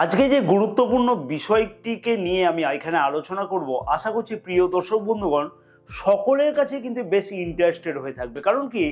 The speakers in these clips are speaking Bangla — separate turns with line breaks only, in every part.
আজকে যে গুরুত্বপূর্ণ বিষয়টিকে নিয়ে আমি এখানে আলোচনা করব, আশা করছি প্রিয় দর্শক বন্ধুগণ সকলের কাছে কিন্তু বেশ ইন্টারেস্টেড হয়ে থাকবে। কারণ কি,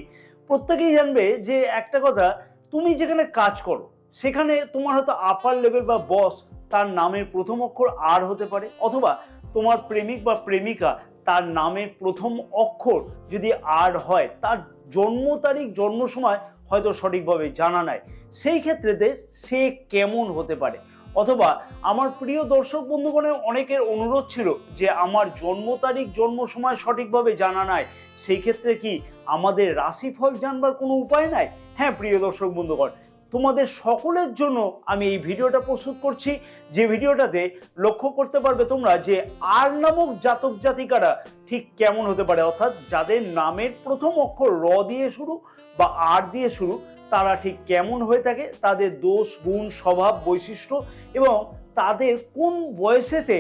প্রত্যেকেই জানবে যে একটা কথা, তুমি যেখানে কাজ করো সেখানে তোমার হয়তো আপার লেভেল বা বস তার নামের প্রথম অক্ষর আর হতে পারে, অথবা তোমার প্রেমিক বা প্রেমিকা তার নামের প্রথম অক্ষর যদি আর হয়, তার জন্ম তারিখ জন্ম সময় হয়তো সঠিকভাবে জানা নাই, সেই ক্ষেত্রেতে সে কেমন হতে পারে। অথবা আমার প্রিয় দর্শক বন্ধুগণের অনেকের অনুরোধ ছিল যে আমার জন্ম তারিখ জন্ম সময় সঠিকভাবে জানা নাই, সেই ক্ষেত্রে কি আমাদের রাশিফল জানবার কোনো উপায় নাই? হ্যাঁ প্রিয় দর্শক বন্ধুগণ, তোমাদের সকলের জন্য আমি এই ভিডিওটা প্রস্তুত করছি, যে ভিডিওটাতে লক্ষ্য করতে পারবে তোমরা যে আর নামক জাতক জাতিকারা ঠিক কেমন হতে পারে, অর্থাৎ যাদের নামের প্রথম অক্ষর র দিয়ে শুরু বা আর দিয়ে শুরু, তারা ঠিক কেমন হয়ে থাকে, তাদের দোষ গুণ স্বভাব বৈশিষ্ট্য এবং তাদের কোন বয়সেতে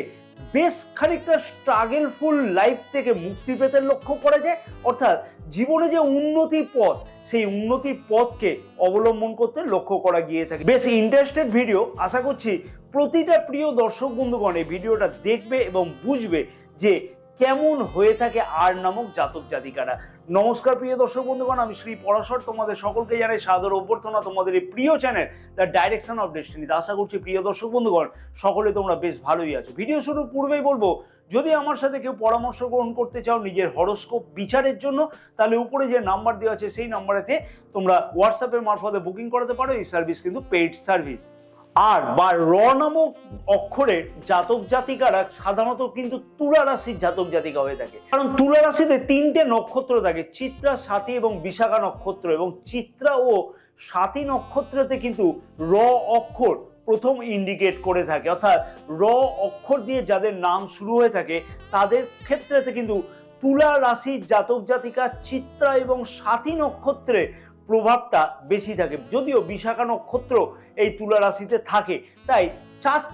বেশ খানিকটা স্ট্রাগলফুল লাইফ থেকে মুক্তি পেতে লক্ষ্য করা যায়, অর্থাৎ জীবনে যে উন্নতি পথ, সেই উন্নতি পথকে অবলম্বন করতে লক্ষ্য করা গিয়ে থাকে। বেশ ইন্টারেস্টেড ভিডিও, আশা করছি প্রতিটা প্রিয় দর্শক বন্ধুগণ এই ভিডিওটা দেখবে এবং বুঝবে যে কেমন হয়ে থাকে আর নামক জাতক জাতিকারা। নমস্কার প্রিয় দর্শক বন্ধুগণ, আমি শ্রী পরাশর তোমাদের সকলকে জানাই সাদর অভ্যর্থনা তোমাদের এই প্রিয় চ্যানেল দ্য ডাইরেকশন অফ ডেস্টিনিতে। আশা করছি প্রিয় দর্শক বন্ধুগণ সকলে তোমরা বেশ ভালোই আছো। ভিডিও শুরুর পূর্বেই বলবো, যদি আমার সাথে কেউ পরামর্শ গ্রহণ করতে চাও নিজের হরোস্কোপ বিচারের জন্য, তাহলে উপরে যে নাম্বার দেওয়া আছে সেই নাম্বারেতে তোমরা হোয়াটসঅ্যাপের মারফতে বুকিং করাতে পারো। এই সার্ভিস কিন্তু পেইড সার্ভিস। আর বা র নামক অক্ষরের জাতক জাতিকারা সাধারণত কিন্তু তুলা রাশির জাতক জাতিকা হয়ে থাকে, কারণ তুলা রাশিতে তিনটে নক্ষত্র থাকে, চিত্রা, স্বাতী এবং বিশাখা নক্ষত্র, এবং চিত্রা ও স্বাতী নক্ষত্রতে কিন্তু র অক্ষর প্রথম ইন্ডিকেট করে থাকে, অর্থাৎ র অক্ষর দিয়ে যাদের নাম শুরু হয়ে থাকে তাদের ক্ষেত্রেতে কিন্তু তুলা রাশির জাতক জাতিকা চিত্রা এবং স্বাতী নক্ষত্রে প্রভাবটা বেশি থাকে। যদিও বিশাখা নক্ষত্র এই তুলা রাশিতে থাকে, তাই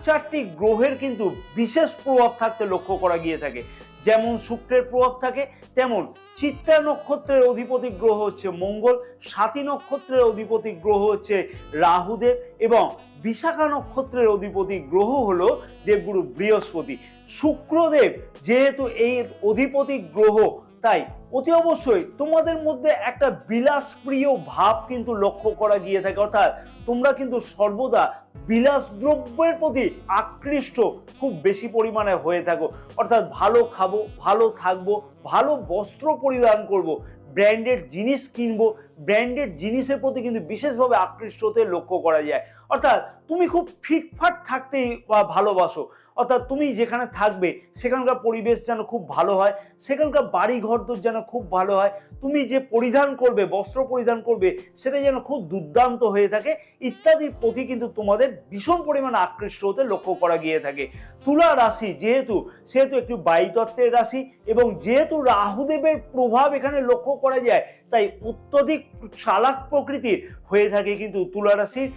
চারটি গ্রহের কিন্তু বিশেষ প্রভাব থাকতে লক্ষ্য করা গিয়ে থাকে। যেমন শুক্রের প্রভাব থাকে, তেমন চিত্রা নক্ষত্রের অধিপতি গ্রহ হচ্ছে মঙ্গল, স্বাতী নক্ষত্রের অধিপতি গ্রহ হচ্ছে রাহুদেব, এবং বিশাখা নক্ষত্রের অধিপতি গ্রহ হলো দেবগুরু বৃহস্পতি। শুক্রদেব যেহেতু এই অধিপতি গ্রহ, তাই অতি অবশ্যই তোমাদের মধ্যে একটা বিলাসপ্রিয় ভাব কিন্তু লক্ষ্য করা গিয়ে থাকে, অর্থাৎ তোমরা কিন্তু সর্বদা বিলাস দ্রব্যের প্রতি আকৃষ্ট খুব বেশি পরিমাণে হয়ে থাকো, অর্থাৎ ভালো খাবো, ভালো থাকবো, ভালো বস্ত্র পরিধান করব, ব্র্যান্ডেড জিনিস কিনবো, ব্র্যান্ডেড জিনিসের প্রতি কিন্তু বিশেষভাবে আকৃষ্ট হতে লক্ষ্য করা যায়। অর্থাৎ তুমি খুব ফিটফাট থাকতেই ভালোবাসো, অর্থাৎ তুমি যেখানে থাকবে সেখানকার পরিবেশ যেন খুব ভালো হয়, সেখানকার বাড়ি ঘরদোর যেন খুব ভালো হয়, তুমি যে পরিধান করবে, বস্ত্র পরিধান করবে, সেটা যেন খুব দুর্দান্ত হয়ে থাকে ইত্যাদির প্রতি কিন্তু তোমাদের ভীষণ পরিমাণে আকৃষ্ট হতে লক্ষ্য করা গিয়ে থাকে। তুলা রাশি যেহেতু একটি বায়ুতত্ত্বের রাশি, এবং যেহেতু রাহুদেবের প্রভাব এখানে লক্ষ্য করা যায়, তাই অত্যধিক চালাক প্রকৃতির হয়ে থাকে কিন্তু তুলা রাশির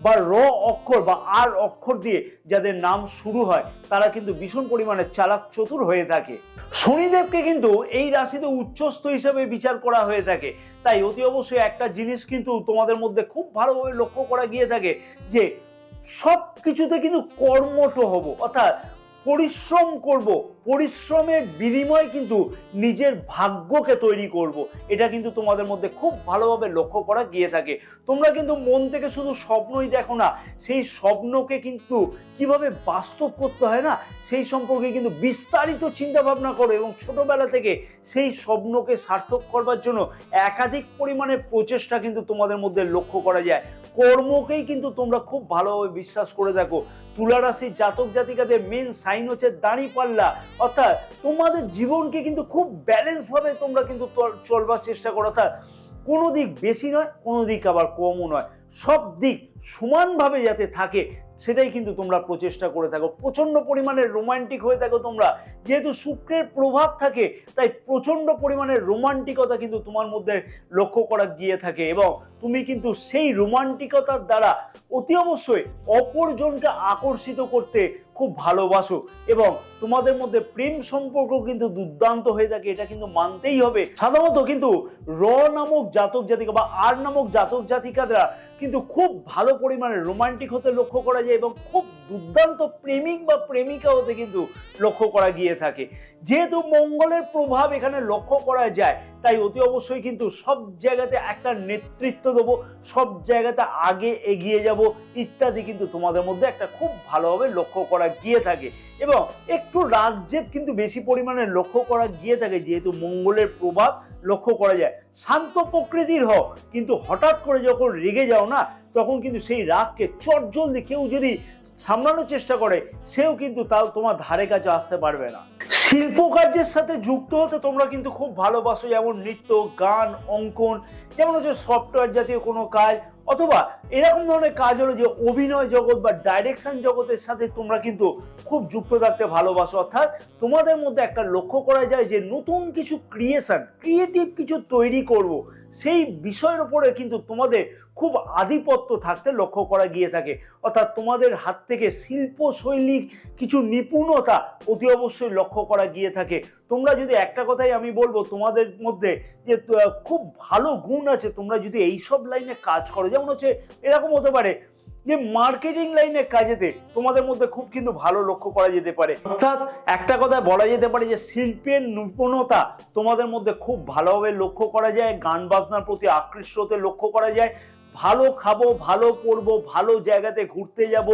বা র অক্ষর বা আর অক্ষর দিয়ে যাদের নাম শুরু হয়, তারা কিন্তু ভীষণ পরিমাণে চালাক চতুর হয়ে থাকে। শনিদেবকে কিন্তু এই রাশিতে উচ্চস্থ হিসেবে বিচার করা হয়ে থাকে, তাই অতি অবশ্যই একটা জিনিস কিন্তু তোমাদের মধ্যে খুব ভালোভাবে লক্ষ্য করা গিয়ে থাকে যে সব কিছুতে কিন্তু কর্মঠ হব, অর্থাৎ পরিশ্রম করব, পরিশ্রমের বিনিময়ে কিন্তু নিজের ভাগ্যকে তৈরি করব, এটা কিন্তু তোমাদের মধ্যে খুব ভালোভাবে লক্ষ্য করা গিয়ে থাকে। তোমরা কিন্তু মন থেকে শুধু স্বপ্নই দেখো না, সেই স্বপ্নকে কিন্তু কিভাবে বাস্তব করতে হয় না, সেই সম্পর্কে কিন্তু বিস্তারিত চিন্তা ভাবনা করো, এবং ছোটবেলা থেকে সেই স্বপ্নকে সার্থক করবার জন্য একাধিক পরিমাণে প্রচেষ্টা কিন্তু তোমাদের মধ্যে লক্ষ্য করা যায়। কর্মকেই কিন্তু তোমরা খুব ভালোভাবে বিশ্বাস করে দেখো। তুলা রাশির জাতক জাতিকাদের মেন সাইন হচ্ছে দাঁড়িপাল্লা, অর্থাৎ তোমাদের জীবনকে কিন্তু খুব ব্যালেন্স ভাবে তোমরা কিন্তু চলবার চেষ্টা করো, অর্থাৎ কোনো দিক বেশি নয়, কোনো দিক আবার কমও নয়, সব দিক সমানভাবে যাতে থাকে সেটাই কিন্তু তোমরা প্রচেষ্টা করে থাকো। প্রচন্ড পরিমাণে রোমান্টিক হয়ে থাকো তোমরা, যেহেতু শুক্রের প্রভাব থাকে তাই প্রচন্ড পরিমাণে রোমান্টিকতা কিন্তু তোমার মধ্যে লক্ষ্য করা গিয়ে থাকে, এবং তুমি কিন্তু সেই রোমান্টিকতার দ্বারা অতি অবশ্যই অপরজনকে আকর্ষিত করতে খুব ভালোবাসো, এবং তোমাদের মধ্যে প্রেম সম্পর্ক কিন্তু দুর্দান্ত হয়ে থাকে, এটা কিন্তু মানতেই হবে। সাধারণত কিন্তু র নামক জাতক জাতিকা বা আর নামক জাতক জাতিকারা কিন্তু খুব ভালো পরিমাণে রোমান্টিক হতে লক্ষ্য করা যায় এবং খুব দুর্দান্ত প্রেমিক বা প্রেমিকা হতে কিন্তু লক্ষ্য করা গিয়ে থাকে। যেহেতু মঙ্গলের প্রভাব এখানে লক্ষ্য করা যায়, তাই অতি অবশ্যই কিন্তু সব জায়গাতে একটা নেতৃত্ব দেবো, সব জায়গাতে আগে এগিয়ে যাব ইত্যাদি কিন্তু তোমাদের মধ্যে একটা খুব ভালোভাবে লক্ষ্য করা গিয়ে থাকে। এবং একটু রাগ জেদ কিন্তু বেশি পরিমাণে লক্ষ্য করা গিয়ে থাকে, যেহেতু মঙ্গলের প্রভাব লক্ষ্য করা যায়। শান্ত প্রকৃতির হও, কিন্তু হঠাৎ করে যখন রেগে যাও না, তখন কিন্তু সেই রাগকে চটজলদি কেউ যদি সামলানোর চেষ্টা করে, সেও কিন্তু তাও তোমার ধারে কাছে আসতে পারবে না। শিল্প কার্যের সাথে যুক্ত হতে তোমরা কিন্তু খুব ভালোবাসো, যেমন নৃত্য, গান, অঙ্কন, যেমন হচ্ছে সফটওয়্যার জাতীয় কোনো কাজ, অথবা এরকম ধরনের কাজ হলো যে অভিনয় জগৎ বা ডাইরেকশন জগতের সাথে তোমরা কিন্তু খুব যুক্ত থাকতে ভালোবাসো। অর্থাৎ তোমাদের মধ্যে একটা লক্ষ্য করা যায় যে নতুন কিছু ক্রিয়েটিভ কিছু তৈরি করব, সেই বিষয়ের উপরে কিন্তু তোমাদের খুব আধিপত্য থাকতে লক্ষ্য করা গিয়ে থাকে। অর্থাৎ তোমাদের হাত থেকে শিল্পশৈলীর কিছু নিপুণতা অতি অবশ্যই লক্ষ্য করা গিয়ে থাকে। তোমরা যদি একটা কথাই আমি বলবো তোমাদের মধ্যে যে খুব ভালো গুণ আছে, তোমরা যদি এইসব লাইনে কাজ করো, যেমন হচ্ছে এরকম হতে পারে যে মার্কেটিং লাইনের কাজেতে তোমাদের মধ্যে খুব কিন্তু ভালো লক্ষ্য করা যেতে পারে। অর্থাৎ একটা কথা বলা যেতে পারে যে শিল্পের নিপুণতা তোমাদের মধ্যে খুব ভালোভাবে লক্ষ্য করা যায়, গান বাজনার প্রতি আকৃষ্ট হতে লক্ষ্য করা যায়, ভালো খাবো, ভালো পরবো, ভালো জায়গাতে ঘুরতে যাব,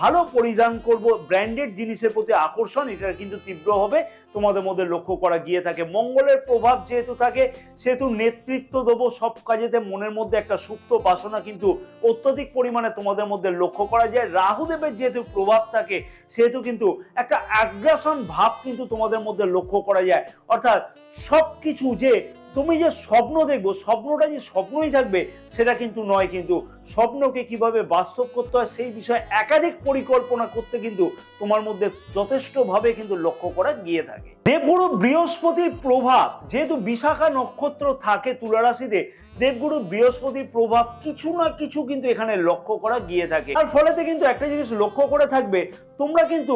ভালো পরিধান করব, ব্র্যান্ডেড জিনিসের প্রতি আকর্ষণ এটা কিন্তু তীব্রভাবে তোমাদের মধ্যে লক্ষ্য করা গিয়ে থাকে। মঙ্গলের প্রভাব যেহেতু থাকে, সেহেতু নেতৃত্ব দেবো সব কাজেতে মনের মধ্যে একটা সুপ্ত বাসনা কিন্তু অত্যধিক পরিমাণে তোমাদের মধ্যে লক্ষ্য করা যায়। রাহুদেবের যেহেতু প্রভাব থাকে, সেহেতু কিন্তু একটা অ্যাগ্রাসন ভাব কিন্তু তোমাদের মধ্যে লক্ষ্য করা যায়। অর্থাৎ সবকিছু যে তুমি যে স্বপ্ন দেখবো, স্বপ্নটা যে স্বপ্নই থাকবে সেটা কিন্তু নয়, কিন্তু স্বপ্নকে কিভাবে বাস্তব করতে হয় সেই বিষয়ে একাধিক পরিকল্পনা করতে কিন্তু তোমার মধ্যে যথেষ্টভাবে কিন্তু লক্ষ্য করা গিয়ে থাকে। দেবগুরু বৃহস্পতির প্রভাব যেহেতু বিশাখা নক্ষত্র থাকে তুলা রাশিতে, দেবগুরু বৃহস্পতির প্রভাব কিছু না কিছু কিন্তু এখানে লক্ষ্য করা গিয়ে থাকে। তার ফলেতে কিন্তু একটা জিনিস লক্ষ্য করে থাকবে, তোমরা কিন্তু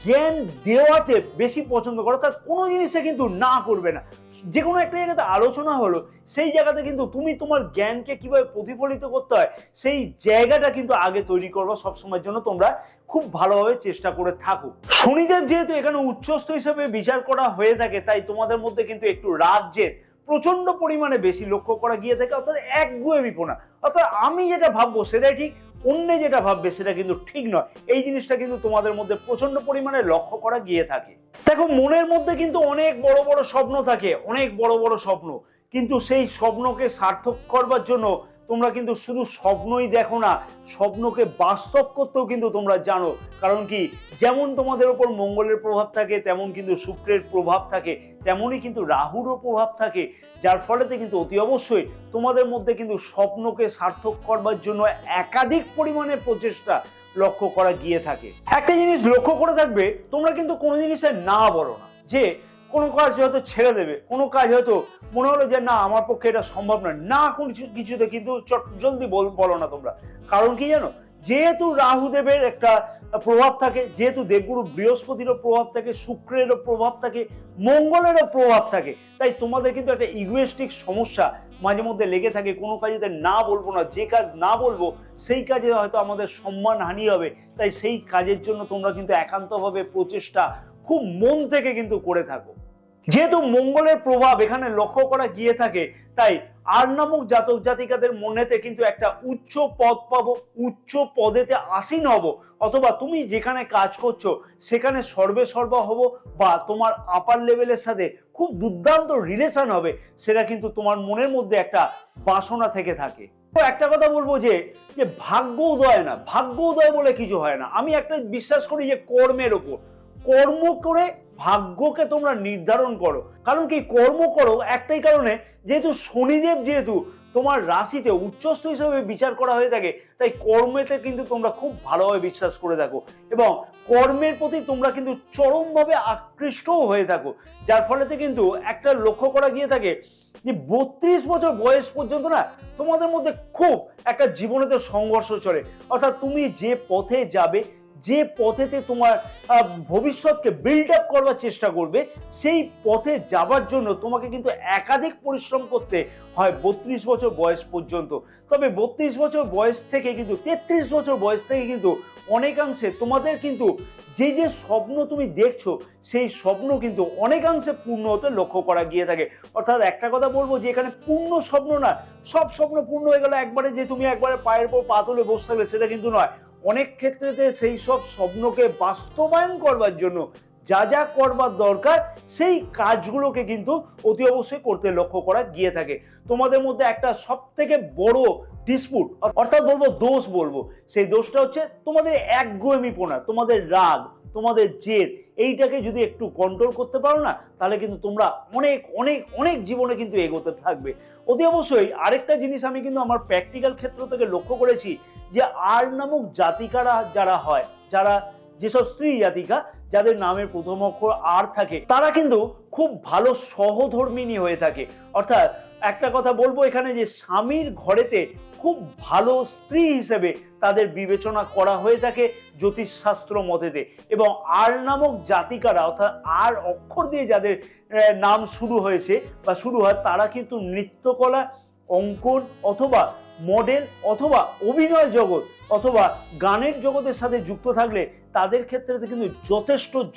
জ্ঞান দেওয়াতে বেশি পছন্দ করো, অর্থাৎ কোনো জিনিসে কিন্তু না করবে না। যে কোনো একটা জায়গাতে আলোচনা হলো, সেই জায়গাতে কিন্তু তুমি তোমার জ্ঞানকে কিভাবে প্রতিফলিত করতে হয় সেই জায়গাটা কিন্তু আগে তৈরি করবো, সবসময়ের জন্য তোমরা খুব ভালোভাবে চেষ্টা করে থাকো। শনিদেব যেহেতু এখানে উচ্চস্থ হিসেবে বিচার করা হয়ে থাকে, তাই তোমাদের মধ্যে কিন্তু একটু রাগ জেদ প্রচন্ড পরিমাণে বেশি লক্ষ্য করা গিয়ে থাকে। অর্থাৎ একগুঁয়েমিপনা, অর্থাৎ আমি যেটা ভাববো সেটাই ঠিক, অন্য যেটা ভাববে সেটা কিন্তু ঠিক নয়, এই জিনিসটা কিন্তু তোমাদের মধ্যে প্রচন্ড পরিমাণে লক্ষ্য করা গিয়ে থাকে। দেখো, মনের মধ্যে কিন্তু অনেক বড় বড় স্বপ্ন থাকে, অনেক বড় বড় স্বপ্ন, কিন্তু সেই স্বপ্নকে সার্থক করবার জন্য তোমরা কিন্তু শুধু স্বপ্নই দেখো না, স্বপ্নকে বাস্তব করতেও কিন্তু তোমরা জানো। কারণ কি, যেমন তোমাদের উপর মঙ্গলের প্রভাব থাকে, তেমন কিন্তু শুক্রের প্রভাব থাকে, তেমনই কিন্তু রাহুরও প্রভাব থাকে, যার ফলেতে কিন্তু অতি অবশ্যই তোমাদের মধ্যে কিন্তু স্বপ্নকে সার্থক করবার জন্য একাধিক পরিমাণে প্রচেষ্টা লক্ষ্য করা গিয়ে থাকে। একটা জিনিস লক্ষ্য করে থাকবে, তোমরা কিন্তু কোনো জিনিসে না বলো না, যে কোনো কাজ হয়তো ছেড়ে দেবে, কোনো কাজ হয়তো মনে হলো যে না আমার পক্ষে এটা সম্ভব নয়, না কোনো কিছুতে কিন্তু জলদি বলো না তোমরা। কারণ কি জানো, যেহেতু রাহুদেবের একটা প্রভাব থাকে, যেহেতু দেবগুরু বৃহস্পতিরও প্রভাব থাকে, শুক্রেরও প্রভাব থাকে, মঙ্গলেরও প্রভাব থাকে, তাই তোমাদের কিন্তু একটা ইগোয়েস্টিক সমস্যা মাঝে মধ্যে লেগে থাকে। কোনো কাজেতে না বলবো না, যে কাজ না বলবো সেই কাজে হয়তো আমাদের সম্মান হানি হবে, তাই সেই কাজের জন্য তোমরা কিন্তু একান্তভাবে প্রচেষ্টা খুব মন থেকে কিন্তু করে থাকো। যেহেতু মঙ্গলের প্রভাব এখানে লক্ষ্য করা গিয়ে থাকে, তাই আর নামক জাতক জাতিকাদের মনেতে কিন্তু একটা উচ্চ পদ পাবো, উচ্চ পদেতে আসীন হব, অথবা তুমি যেখানে কাজ করছো সেখানে সর্বা হব, বা তোমার আপার লেভেলের সাথে খুব দুর্দান্ত রিলেশন হবে, সেটা কিন্তু তোমার মনের মধ্যে একটা বাসনা থেকে থাকে। তো একটা কথা বলবো যে ভাগ্য উদয় না, ভাগ্য উদয় বলে কিছু হয় না। আমি একটা বিশ্বাস করি যে কর্মের ওপর, কর্ম করে ভাগ্যকে তোমরা নির্ধারণ করো। কারণ কি, কর্ম করো একটাই কারণে, যেহেতু শনিদেব যেহেতু তোমার রাশিতে উচ্চস্থ হিসেবে বিচার করা হয়ে থাকে, তাই কর্মেতে কিন্তু তোমরা খুব ভালোভাবে বিশ্বাস করে থাকো এবং কর্মের প্রতি তোমরা কিন্তু চরমভাবে আকৃষ্টও হয়ে থাকো, যার ফলেতে কিন্তু একটা লক্ষ্য করা গিয়ে থাকে যে 32 বছর বয়স পর্যন্ত না তোমাদের মধ্যে খুব একটা জীবনেতে সংঘর্ষ চলে। অর্থাৎ তুমি যে পথে যাবে, যে পথেতে তোমার ভবিষ্যৎকে বিল্ড আপ করবার চেষ্টা করবে, সেই পথে যাবার জন্য তোমাকে কিন্তু একাধিক পরিশ্রম করতে হয় 32 বছর বয়স পর্যন্ত। তবে 32 বছর বয়স থেকে কিন্তু 33 বছর বয়স থেকে কিন্তু অনেকাংশে তোমাদের কিন্তু যে যে স্বপ্ন তুমি দেখছো সেই স্বপ্ন কিন্তু অনেকাংশে পূর্ণ হতে লক্ষ্য করা গিয়ে থাকে। অর্থাৎ একটা কথা বলবো যে এখানে পূর্ণ স্বপ্ন না, সব স্বপ্ন পূর্ণ হয়ে গেল একবারে যে তুমি একবারে পায়ের পর পা তুলে বসে থাকবে, সেটা কিন্তু নয়। অনেক ক্ষেত্রেতে সেই সব স্বপ্নকে বাস্তবায়ন করবার জন্য যা যা করবার দরকার সেই কাজগুলোকে কিন্তু অতি অবশ্যই করতে লক্ষ্য করা গিয়ে থাকে। তোমাদের মধ্যে একটা সব থেকে বড় ডিসপুট, অর্থাৎ বলবো দোষ বলবো, সেই দোষটা হচ্ছে তোমাদের একগুঁয়েমিপনা, তোমাদের রাগ, তোমাদের জেদ। এইটাকে যদি একটু কন্ট্রোল করতে পারো না, তাহলে কিন্তু তোমরা অনেক অনেক অনেক জীবনে কিন্তু এগোতে থাকবে। অতি অবশ্যই আরেকটা জিনিস আমি কিন্তু আমার প্র্যাকটিক্যাল ক্ষেত্র থেকে লক্ষ্য করেছি যে আর নামক জাতিকারা যারা হয়, যারা যেসব স্ত্রী জাতিকা যাদের নামের প্রথম অক্ষর আর থাকে, তারা কিন্তু খুব ভালো সহধর্মিণী হয়ে থাকে। অর্থাৎ একটা কথা বলবো এখানে যে স্বামীর ঘরেতে খুব ভালো স্ত্রী হিসেবে তাদের বিবেচনা করা হয়ে থাকে জ্যোতিষশাস্ত্র মতেতে। এবং আর নামক জাতিকারা, অর্থাৎ আর অক্ষর দিয়ে যাদের নাম শুরু হয়েছে বা শুরু হয়, তারা কিন্তু নৃত্যকলা, অঙ্কন অথবা মডেল অথবা অভিনয় জগৎ অথবা গানের জগতের সাথে যুক্ত থাকলে তাদের ক্ষেত্রে কিন্তু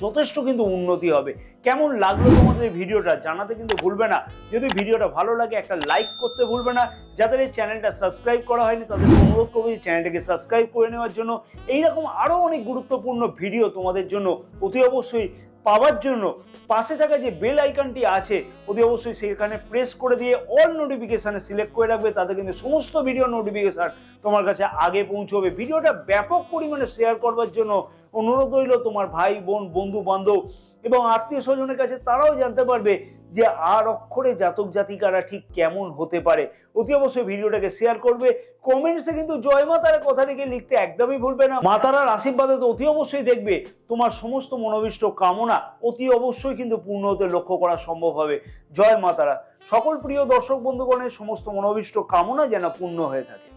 যথেষ্ট কিন্তু উন্নতি হবে। কেমন লাগলো তোমাদের এই ভিডিওটা জানাতে কিন্তু ভুলবে না। যদি ভিডিওটা ভালো লাগে একটা লাইক করতে ভুলবে না। যাদের এই চ্যানেলটা সাবস্ক্রাইব করা হয়নি তাদের অনুরোধ করবো এই চ্যানেলটাকে সাবস্ক্রাইব করে নেওয়ার জন্য। এইরকম আরো অনেক গুরুত্বপূর্ণ ভিডিও তোমাদের জন্য অতি অবশ্যই পাওয়ার জন্য পাশে থাকা যে বেল আইকনটি আছে অতি অবশ্যই সেখানে প্রেস করে দিয়ে অল নোটিফিকেশনে সিলেক্ট করে রাখবে, তাতে কিন্তু সমস্ত ভিডিও নোটিফিকেশন তোমার কাছে আগে পৌঁছবে। ভিডিওটা ব্যাপক পরিমাণে শেয়ার করবার জন্য অনুরোধ রইল তোমার ভাই বোন, বন্ধু বান্ধব এবং আত্মীয় স্বজনের কাছে, তারাও জানতে পারবে যে আর অক্ষরে জাতক জাতিকারা ঠিক কেমন হতে পারে। অতি অবশ্যই ভিডিওটাকে শেয়ার করবে। কমেন্টসে কিন্তু জয় মা তারা কথাটিকে লিখতে একদমই ভুলবে না। মা তারার আশীর্বাদে তো অতি অবশ্যই দেখবে তোমার সমস্ত মনোবিষ্ট কামনা অতি অবশ্যই কিন্তু পূর্ণ হতে লক্ষ্য করা সম্ভব হবে। জয় মা তারা। সকল প্রিয় দর্শক বন্ধুগণের সমস্ত মনোবিষ্ট কামনা যেন পূর্ণ হয়ে থাকে।